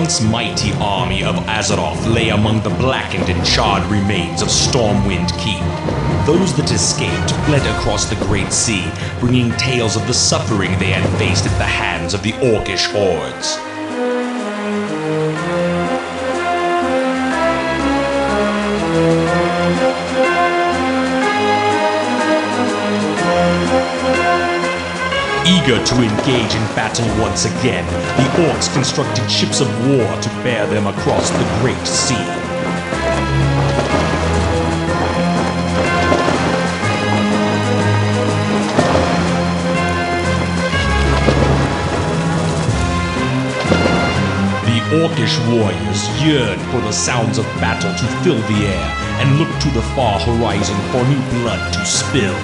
once mighty army of Azeroth lay among the blackened and charred remains of Stormwind Keep. Those that escaped fled across the Great Sea, bringing tales of the suffering they had faced at the hands of the Orcish hordes. Eager to engage in battle once again, the orcs constructed ships of war to bear them across the Great Sea. The Orcish warriors yearned for the sounds of battle to fill the air and looked to the far horizon for new blood to spill.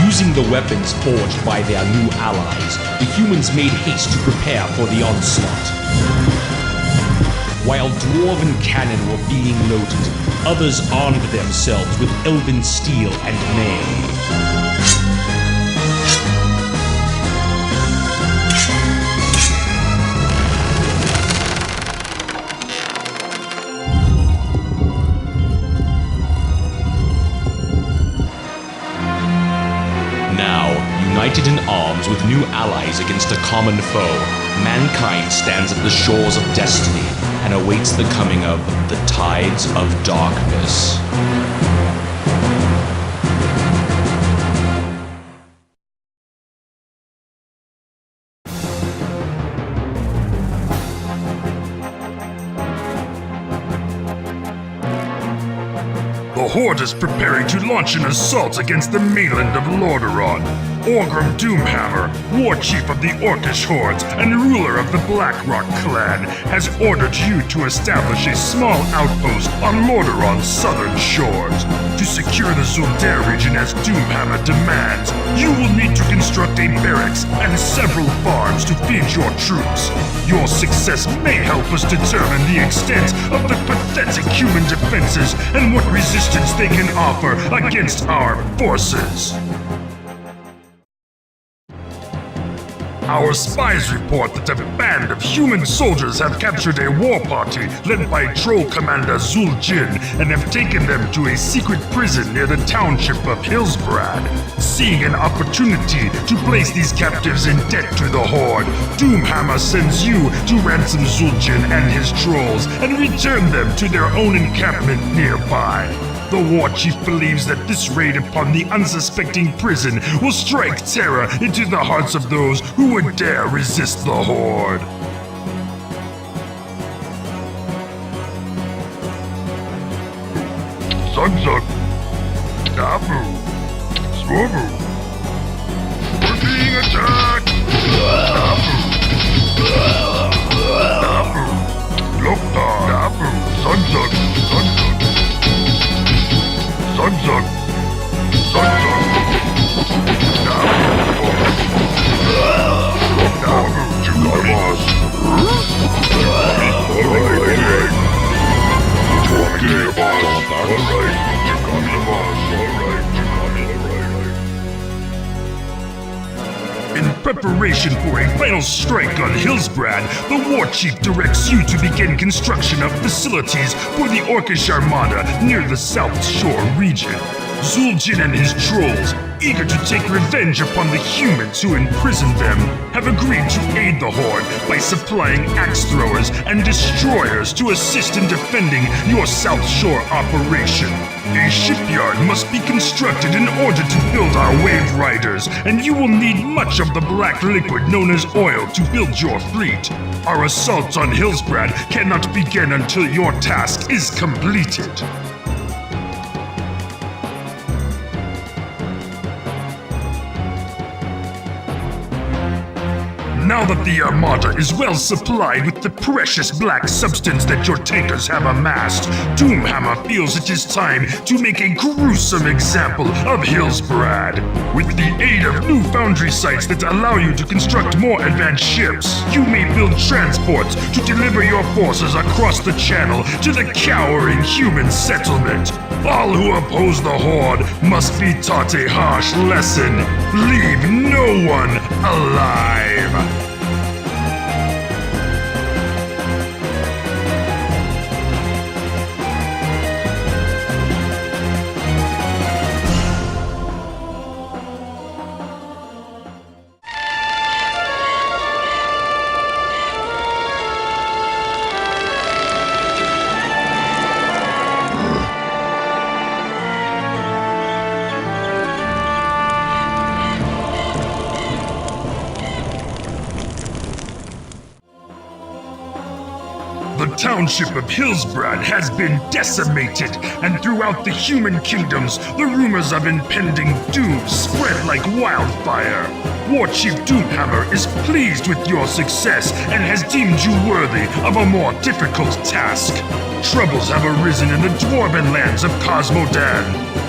Using the weapons forged by their new allies, the humans made haste to prepare for the onslaught. While dwarven cannon were being loaded, others armed themselves with elven steel and mail. United in arms with new allies against a common foe, mankind stands at the shores of destiny and awaits the coming of the Tides of Darkness. The Horde is preparing to launch an assault against the mainland of Lordaeron. Orgrim Doomhammer, war chief of the Orcish hordes and ruler of the Blackrock clan, has ordered you to establish a small outpost on Lordaeron's southern shores. To secure the Zul'Dare region as Doomhammer demands, you will need to construct a barracks and several farms to feed your troops. Your success may help us determine the extent of the pathetic human defenses and what resistance they can offer against our forces. Our spies report that a band of human soldiers have captured a war party led by Troll Commander Zul'Jin and have taken them to a secret prison near the township of Hillsbrad. Seeing an opportunity to place these captives in debt to the Horde, Doomhammer sends you to ransom Zul'Jin and his trolls and return them to their own encampment nearby. The war chief believes that this raid upon the unsuspecting prison will strike terror into the hearts of those who would dare resist the Horde. Zug-zug. Dabu. Swobu. We're being attacked. Dabu. Dabu. Lokta. Dabu. Zug-zug. Zug-zug. Zug-zug. Zug-zug. Dabu. Dabu. Chukabas. Alright. In preparation for a final strike on Hillsbrad, the war chief directs you to begin construction of facilities for the Orcish Armada near the South Shore region. Zul'Jin and his trolls, eager to take revenge upon the humans who imprisoned them, have agreed to aid the Horde by supplying axe throwers and destroyers to assist in defending your South Shore operation. A shipyard must be constructed in order to build our wave riders, and you will need much of the black liquid known as oil to build your fleet. Our assault on Hillsbrad cannot begin until your task is completed. Now that the Armada is well supplied with the precious black substance that your tankers have amassed, Doomhammer feels it is time to make a gruesome example of Hillsbrad. With the aid of new foundry sites that allow you to construct more advanced ships, you may build transports to deliver your forces across the channel to the cowering human settlement. All who oppose the Horde must be taught a harsh lesson. Leave no one alive. The township of Hillsbrad has been decimated, and throughout the human kingdoms, the rumors of impending doom spread like wildfire. War Chief Doomhammer is pleased with your success and has deemed you worthy of a more difficult task. Troubles have arisen in the dwarven lands of Cosmodan.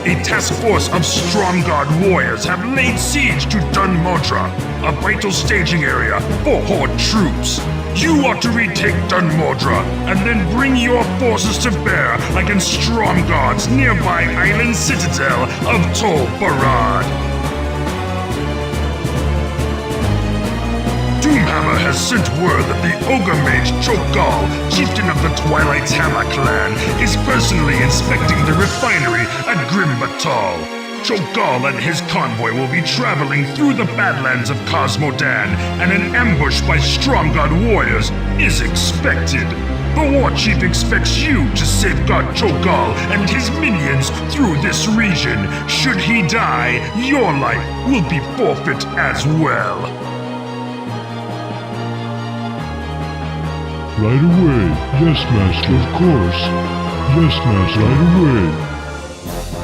A task force of Stromguard warriors have laid siege to Dunmodra, a vital staging area for Horde troops. You are to retake Dunmodra and then bring your forces to bear against Stromguard's nearby island citadel of Tol Barad. Doomhammer has sent word that the Ogre Mage Cho'Gall, chieftain of the Twilight Hammer clan, is personally inspecting the refinery at Grimbatal. Cho'Gall and his convoy will be traveling through the Badlands of Cosmodan, and an ambush by Stromguard warriors is expected. The War Chief expects you to safeguard Cho'Gall and his minions through this region. Should he die, your life will be forfeit as well. Right away. Yes, Master, of course. Yes, Master, right away.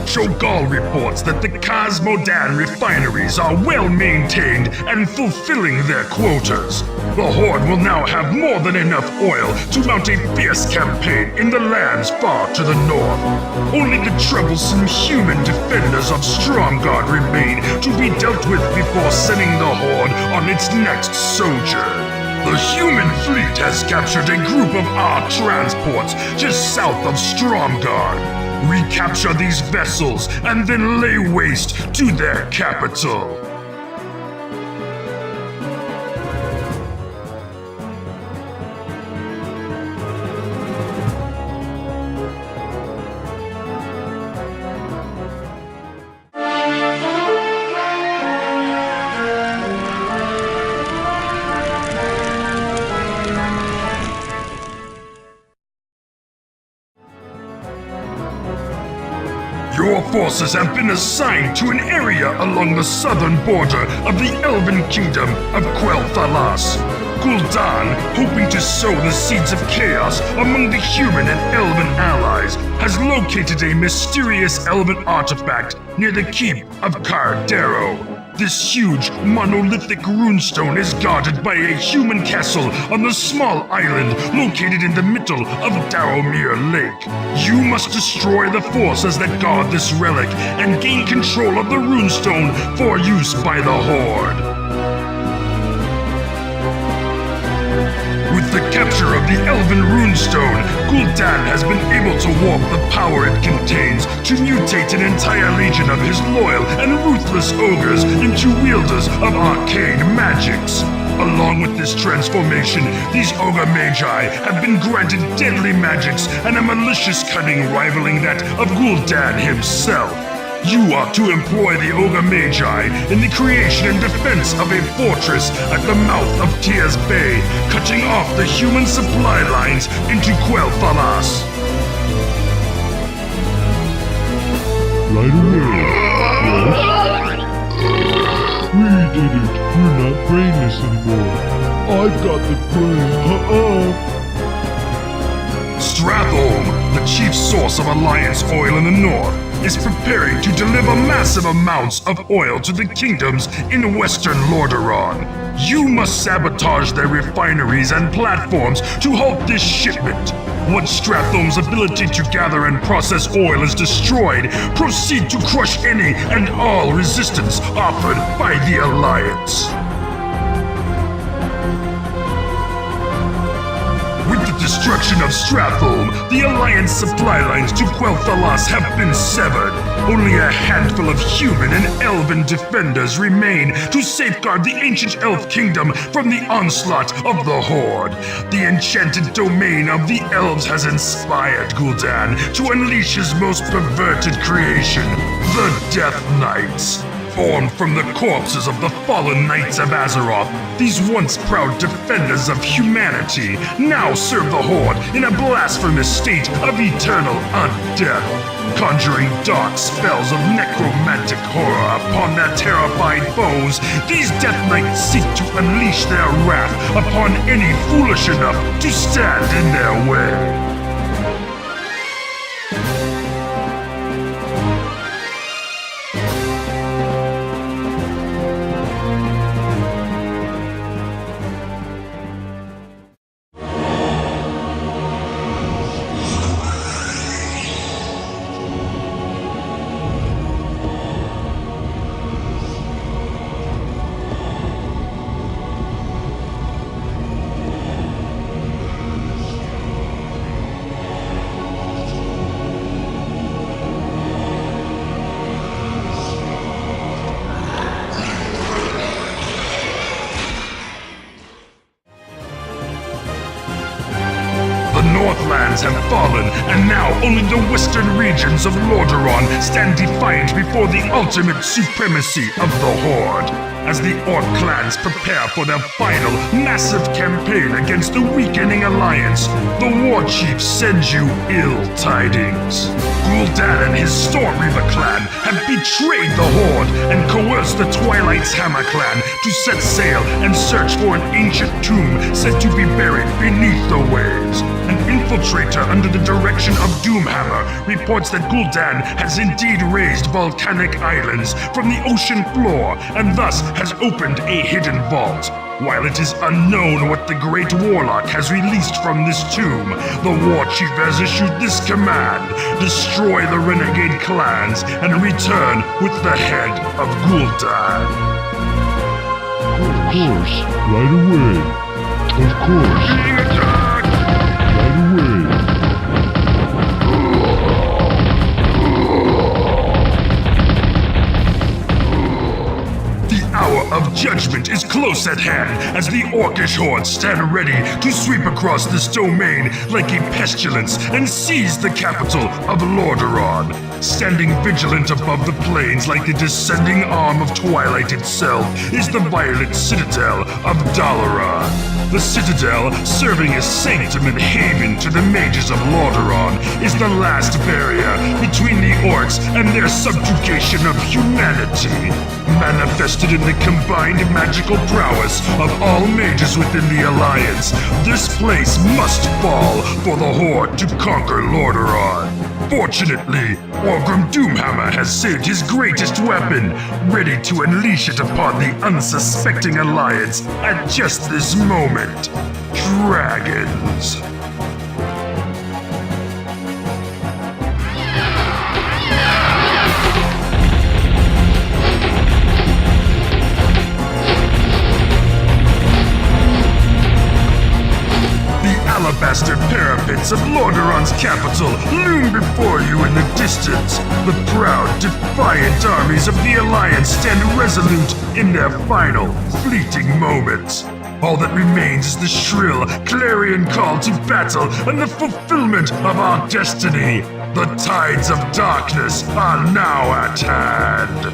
Cho'Gall reports that the Cosmodan refineries are well maintained and fulfilling their quotas. The Horde will now have more than enough oil to mount a fierce campaign in the lands far to the north. Only the troublesome human defenders of Stromguard remain to be dealt with before sending the Horde on its next sojourn. The human fleet has captured a group of our transports just south of Stromguard. Recapture these vessels and then lay waste to their capital. Your forces have been assigned to an area along the southern border of the Elven Kingdom of Quel'Thalas. Gul'dan, hoping to sow the seeds of chaos among the human and elven allies, has located a mysterious elven artifact near the keep of Cardero. This huge, monolithic runestone is guarded by a human castle on the small island located in the middle of Darrowmere Lake. You must destroy the forces that guard this relic and gain control of the runestone for use by the Horde. With the capture of the Elven Runestone, Gul'dan has been able to warp the power it contains to mutate an entire legion of his loyal and ruthless ogres into wielders of arcane magics. Along with this transformation, these ogre magi have been granted deadly magics and a malicious cunning rivaling that of Gul'dan himself. You are to employ the Ogre Magi in the creation and defense of a fortress at the mouth of Tears Bay, cutting off the human supply lines into Quel'Thalas. Right away. Yes? We did it. We're not brainless anymore. I've got the brain. Stratholm, the chief source of Alliance oil in the north, is preparing to deliver massive amounts of oil to the kingdoms in western Lordaeron. You must sabotage their refineries and platforms to halt this shipment. Once Stratholme's ability to gather and process oil is destroyed, proceed to crush any and all resistance offered by the Alliance. With the destruction of Stratholme, the Alliance supply lines to Quel'Thalas have been severed. Only a handful of human and elven defenders remain to safeguard the ancient elf kingdom from the onslaught of the Horde. The enchanted domain of the elves has inspired Gul'dan to unleash his most perverted creation, the Death Knights. Formed from the corpses of the fallen Knights of Azeroth, these once proud defenders of humanity now serve the Horde in a blasphemous state of eternal undeath, conjuring dark spells of necromantic horror upon their terrified foes. These Death Knights seek to unleash their wrath upon any foolish enough to stand in their way. Northlands have fallen, and now only the western regions of Lordaeron stand defiant before the ultimate supremacy of the Horde. As the Orc clans prepare for their final, massive campaign against the weakening Alliance, the War Chief sends you ill tidings. Gul'dan and his Stormreaver clan have betrayed the Horde and coerced the Twilight's Hammer clan to set sail and search for an ancient tomb said to be buried beneath the waves. An infiltrator under the direction of Doomhammer reports that Gul'dan has indeed raised volcanic islands from the ocean floor and thus has opened a hidden vault. While it is unknown what the Great Warlock has released from this tomb, the War Chief has issued this command: destroy the renegade clans and return with the head of Gul'dan. Of course, right away. Of course. Being attacked! Right away. The hour of judgment is close at hand as the Orcish Horde stand ready to sweep across this domain like a pestilence and seize the capital of Lordaeron. Standing vigilant above the plains like the descending arm of Twilight itself is the Violet Citadel of Dalaran. The Citadel, serving as sanctum and haven to the mages of Lordaeron, is the last barrier between the orcs and their subjugation of humanity. Manifested in the combined magical prowess of all mages within the Alliance, this place must fall for the Horde to conquer Lordaeron. Fortunately, Orgrim Doomhammer has saved his greatest weapon, ready to unleash it upon the unsuspecting Alliance at just this moment. Dragons. Alabaster parapets of Lordaeron's capital loom before you in the distance. The proud, defiant armies of the Alliance stand resolute in their final, fleeting moments. All that remains is the shrill, clarion call to battle and the fulfillment of our destiny. The tides of darkness are now at hand.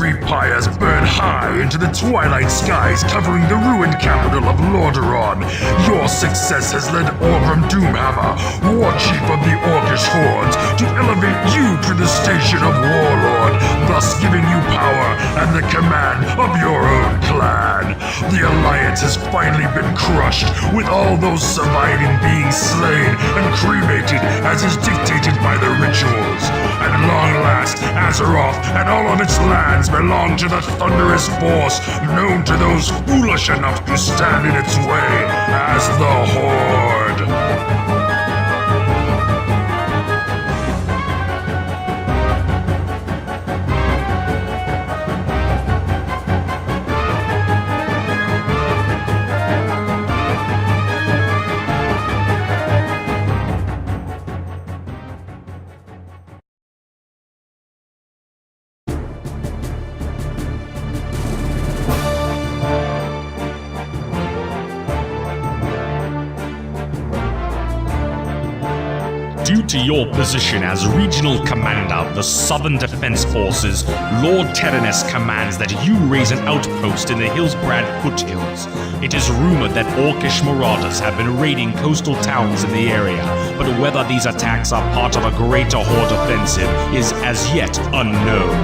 victory pyres burn high into the twilight skies covering the ruined capital of Lordaeron. Your success has led Orgrim Doomhammer, War Chief of the Orcish Hordes, to elevate you to the station of Warlord, thus giving you power and the command of your own clan. The Alliance has finally been crushed, with all those surviving being slain and cremated as is dictated by the rituals. At long last, Azeroth and all of its lands belong to the thunderous force known to those foolish enough to stand in its way as the Horde. Due to your position as regional commander of the Southern Defense Forces, Lord Terenas commands that you raise an outpost in the Hillsbrad foothills. It is rumored that Orcish marauders have been raiding coastal towns in the area, but whether these attacks are part of a greater Horde offensive is as yet unknown.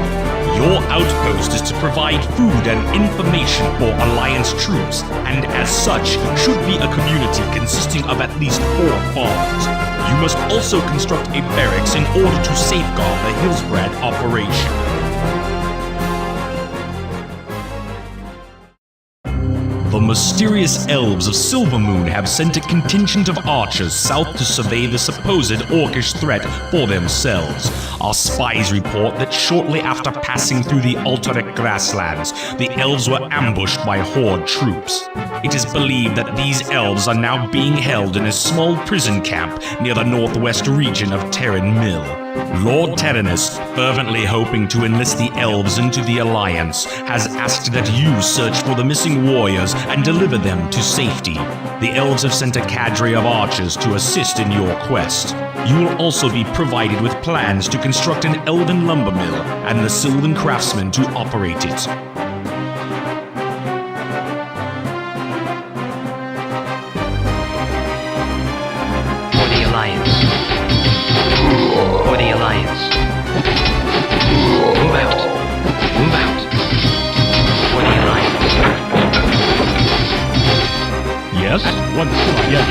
Your outpost is to provide food and information for Alliance troops, and as such, should be a community consisting of at least 4 farms. You must also construct a barracks in order to safeguard the Hillsbrad operation. The mysterious elves of Silvermoon have sent a contingent of archers south to survey the supposed Orcish threat for themselves. Our spies report that shortly after passing through the Alterac grasslands, the elves were ambushed by Horde troops. It is believed that these elves are now being held in a small prison camp near the northwest region of Terran Mill. Lord Terenas, fervently hoping to enlist the elves into the Alliance, has asked that you search for the missing warriors and deliver them to safety. The elves have sent a cadre of archers to assist in your quest. You will also be provided with plans to construct an elven lumber mill and the Sylvan craftsmen to operate it. For the Alliance. For the Alliance. Move out. Move out. For the Alliance. Yes? What? Yes,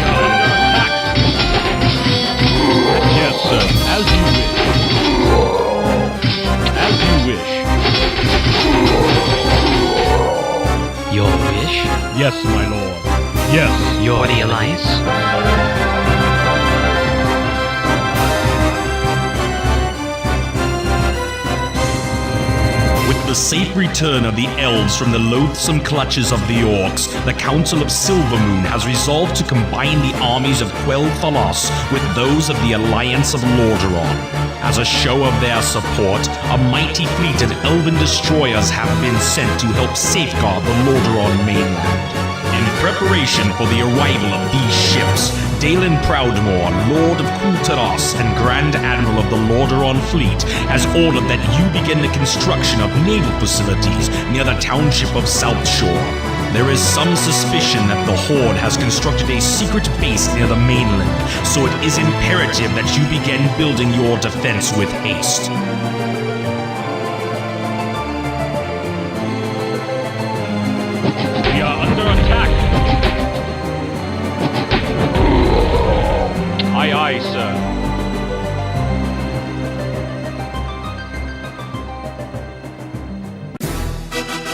yes, sir. As you wish. As you wish. Your wish? Yes, my lord. Yes. For the Alliance. With the safe return of the elves from the loathsome clutches of the orcs, the Council of Silvermoon has resolved to combine the armies of Quell Thalos with those of the Alliance of Lordaeron. As a show of their support, a mighty fleet of elven destroyers have been sent to help safeguard the Lordaeron mainland. In preparation for the arrival of these ships, Dalen Proudmoore, Lord of Kultaros and Grand Admiral of the Lordaeron Fleet, has ordered that you begin the construction of naval facilities near the township of South Shore. There is some suspicion that the Horde has constructed a secret base near the mainland, so it is imperative that you begin building your defense with haste. We are under attack. Aye, aye, sir.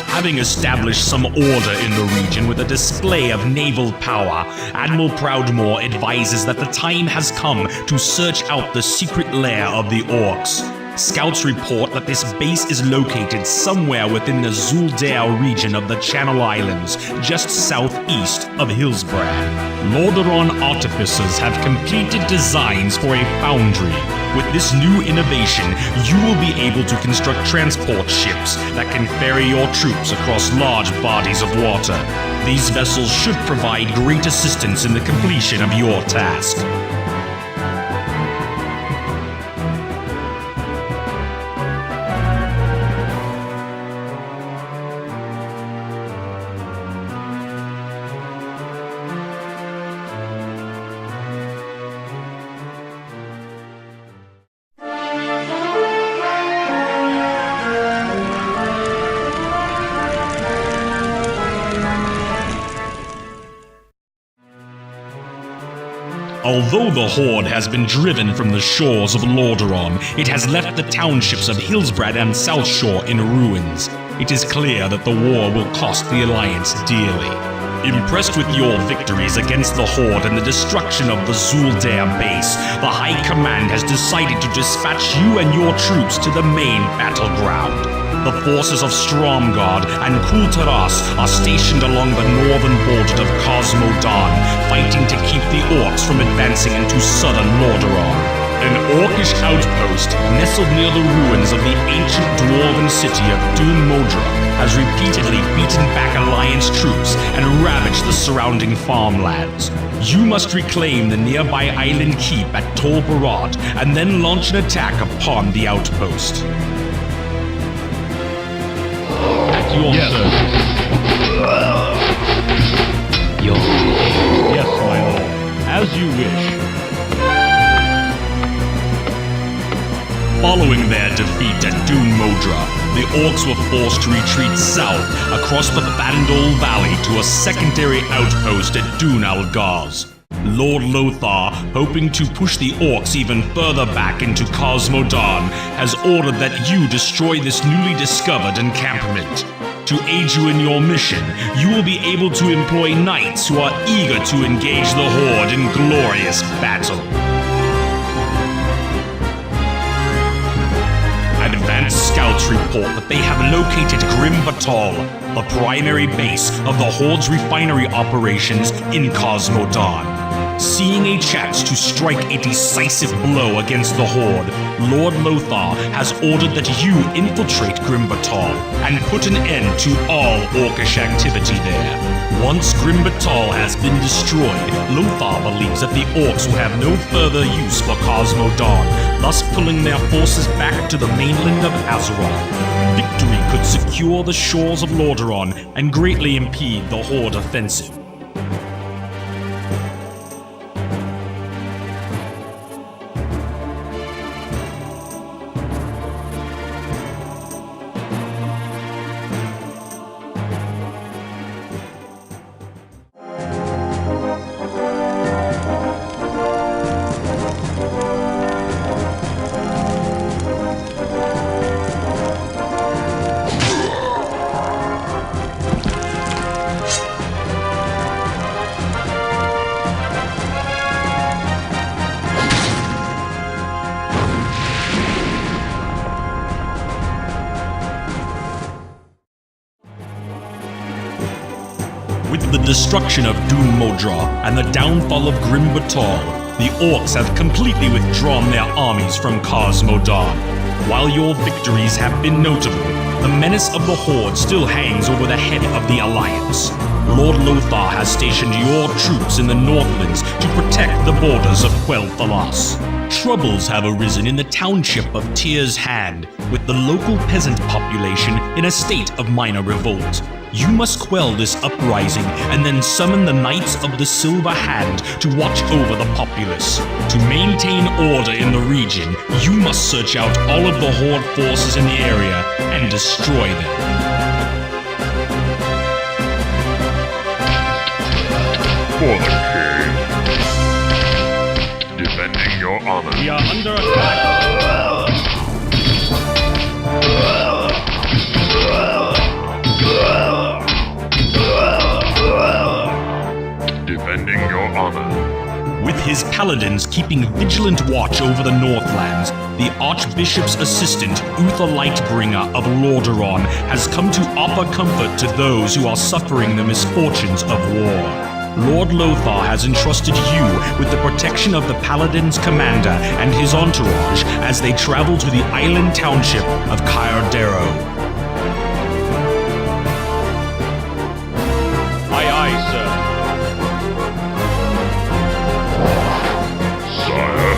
Having established some order in the region with a display of naval power, Admiral Proudmoore advises that the time has come to search out the secret lair of the orcs. Scouts report that this base is located somewhere within the Zuldare region of the Channel Islands, just southeast of Hillsbrad. Lordaeron artificers have completed designs for a foundry. With this new innovation, you will be able to construct transport ships that can ferry your troops across large bodies of water. These vessels should provide great assistance in the completion of your task. Although the Horde has been driven from the shores of Lordaeron, it has left the townships of Hillsbrad and South Shore in ruins. It is clear that the war will cost the Alliance dearly. Impressed with your victories against the Horde and the destruction of the Zul'Dare base, the High Command has decided to dispatch you and your troops to the main battleground. The forces of Stromgarde and Kul'Tiras are stationed along the northern border of Cosmodan, fighting to keep the Orcs from advancing into southern Lordaeron. An Orcish outpost nestled near the ruins of the ancient dwarven city of Dun Modra has repeatedly beaten back Alliance troops and ravaged the surrounding farmlands. You must reclaim the nearby island keep at Tol Barad and then launch an attack upon the outpost. At your service. Yes, my lord. As you wish. Following their defeat at Dun Modra, the Orcs were forced to retreat south across the Bandol Valley to a secondary outpost at Dun Algaz. Lord Lothar, hoping to push the Orcs even further back into Cosmodan, has ordered that you destroy this newly discovered encampment. To aid you in your mission, you will be able to employ knights who are eager to engage the Horde in glorious battle. Advanced scouts report that they have located Grim Batal, the primary base of the Horde's refinery operations in Cosmodan. Seeing a chance to strike a decisive blow against the Horde, Lord Lothar has ordered that you infiltrate Grim Batal and put an end to all Orcish activity there. Once Grim Batal has been destroyed, Lothar believes that the Orcs will have no further use for Cosmodan, thus pulling their forces back to the mainland of Azeroth. Victory could secure the shores of Lordaeron and greatly impede the Horde offensive. With the destruction of Dun Modra and the downfall of Grim Batal, the Orcs have completely withdrawn their armies from Cosmodan. While your victories have been notable, the menace of the Horde still hangs over the head of the Alliance. Lord Lothar has stationed your troops in the Northlands to protect the borders of Quel'Thalas. Troubles have arisen in the township of Tyr's Hand, with the local peasant population in a state of minor revolt. You must quell this uprising and then summon the Knights of the Silver Hand to watch over the populace. To maintain order in the region, you must search out all of the Horde forces in the area and destroy them. For the king. Defending your honor. We are under attack. Defending your honor. With his paladins keeping vigilant watch over the Northlands, the Archbishop's assistant, Uther Lightbringer of Lordaeron, has come to offer comfort to those who are suffering the misfortunes of war. Lord Lothar has entrusted you with the protection of the Paladin's commander and his entourage as they travel to the island township of Kyardero. Aye, aye, sir. Sire,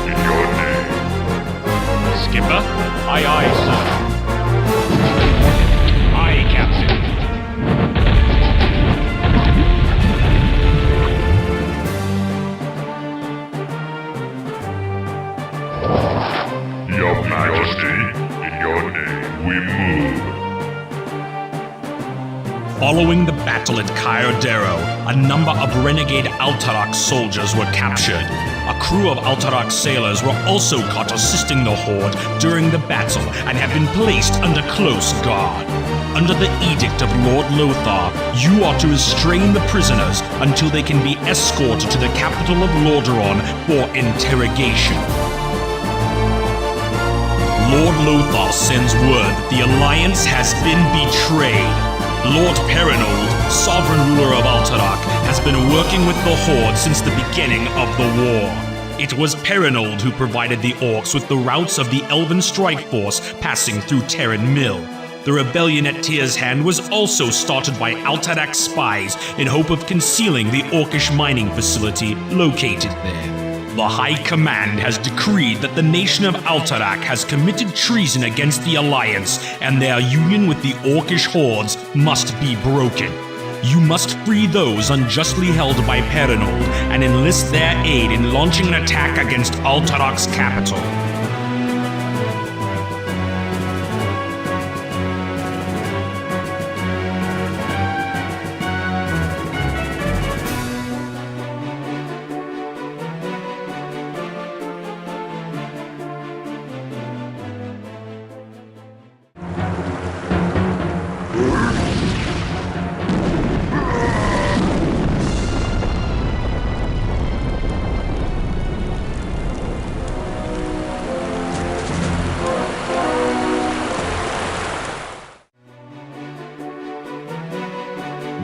in your name. Skipper? Aye, aye, sir. Aye, Captain. Your Majesty, in your name we move. Following the battle at Kyodero, a number of renegade Altarak soldiers were captured. A crew of Altarak sailors were also caught assisting the Horde during the battle and have been placed under close guard. Under the edict of Lord Lothar, you are to restrain the prisoners until they can be escorted to the capital of Lordaeron for interrogation. Lord Lothar sends word that the Alliance has been betrayed. Lord Perinold, sovereign ruler of Altarak, has been working with the Horde since the beginning of the war. It was Perinold who provided the Orcs with the routes of the Elven Strike Force passing through Terran Mill. The rebellion at Tyr's Hand was also started by Altarak spies in hope of concealing the Orcish mining facility located there. The High Command has decreed that the nation of Altarak has committed treason against the Alliance, and their union with the Orcish hordes must be broken. You must free those unjustly held by Perinold and enlist their aid in launching an attack against Altarak's capital.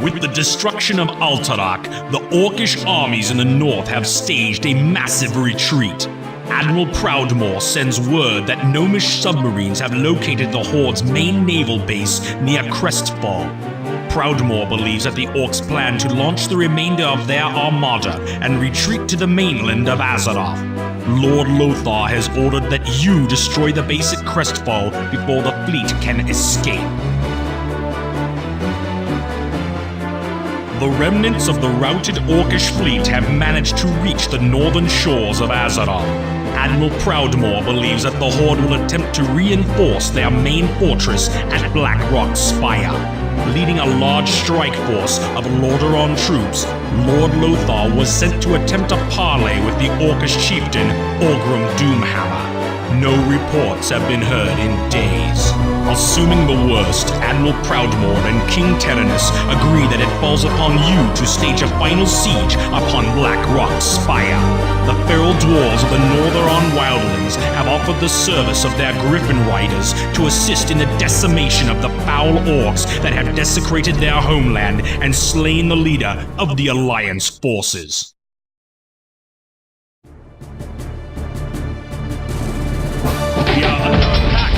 With the destruction of Altarak, the Orcish armies in the north have staged a massive retreat. Admiral Proudmoore sends word that Gnomish submarines have located the Horde's main naval base near Crestfall. Proudmoore believes that the Orcs plan to launch the remainder of their armada and retreat to the mainland of Azeroth. Lord Lothar has ordered that you destroy the base at Crestfall before the fleet can escape. The remnants of the routed Orcish fleet have managed to reach the northern shores of Azeroth. Admiral Proudmoore believes that the Horde will attempt to reinforce their main fortress at Blackrock Spire. Leading a large strike force of Lordaeron troops, Lord Lothar was sent to attempt a parley with the Orcish chieftain Orgrim Doomhammer. No reports have been heard in days. Assuming the worst, Admiral Proudmoore and King Terenas agree that it falls upon you to stage a final siege upon Blackrock Spire. The feral dwarves of the Northern Wildlands have offered the service of their Griffin Riders to assist in the decimation of the foul orcs that have desecrated their homeland and slain the leader of the Alliance forces. We are under attack!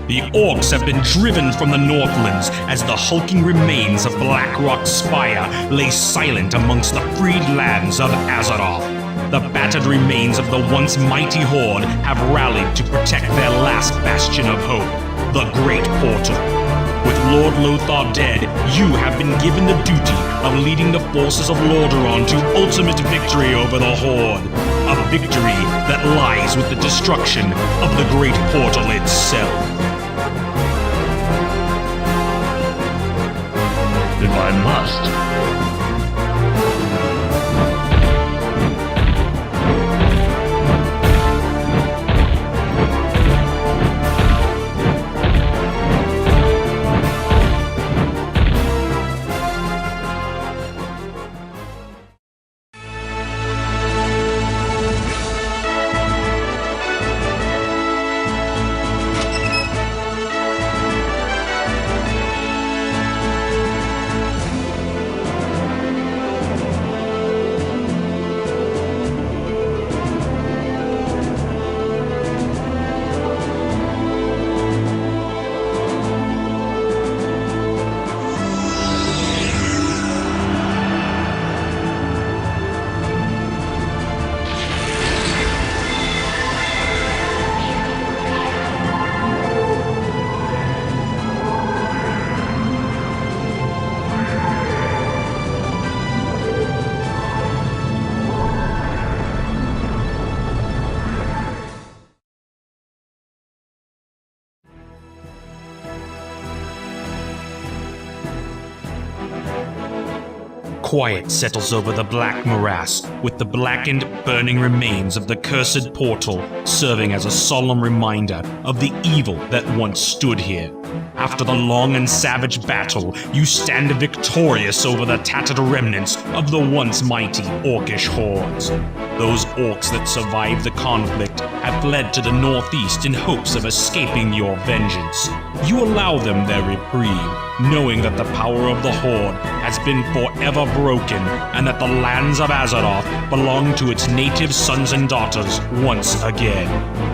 The Orcs have been driven from the Northlands as the hulking remains of Blackrock Spire lay silent amongst the freed lands of Azeroth. The battered remains of the once mighty Horde have rallied to protect their last bastion of hope, the Great Portal. With Lord Lothar dead, you have been given the duty of leading the forces of Lordaeron to ultimate victory over the Horde. A victory that lies with the destruction of the Great Portal itself. If I must. Quiet settles over the black morass, with the blackened, burning remains of the cursed portal serving as a solemn reminder of the evil that once stood here. After the long and savage battle, you stand victorious over the tattered remnants of the once mighty orcish hordes. Those orcs that survived the conflict have fled to the northeast in hopes of escaping your vengeance. You allow them their reprieve, knowing that the power of the Horde has been forever broken and that the lands of Azeroth belong to its native sons and daughters once again.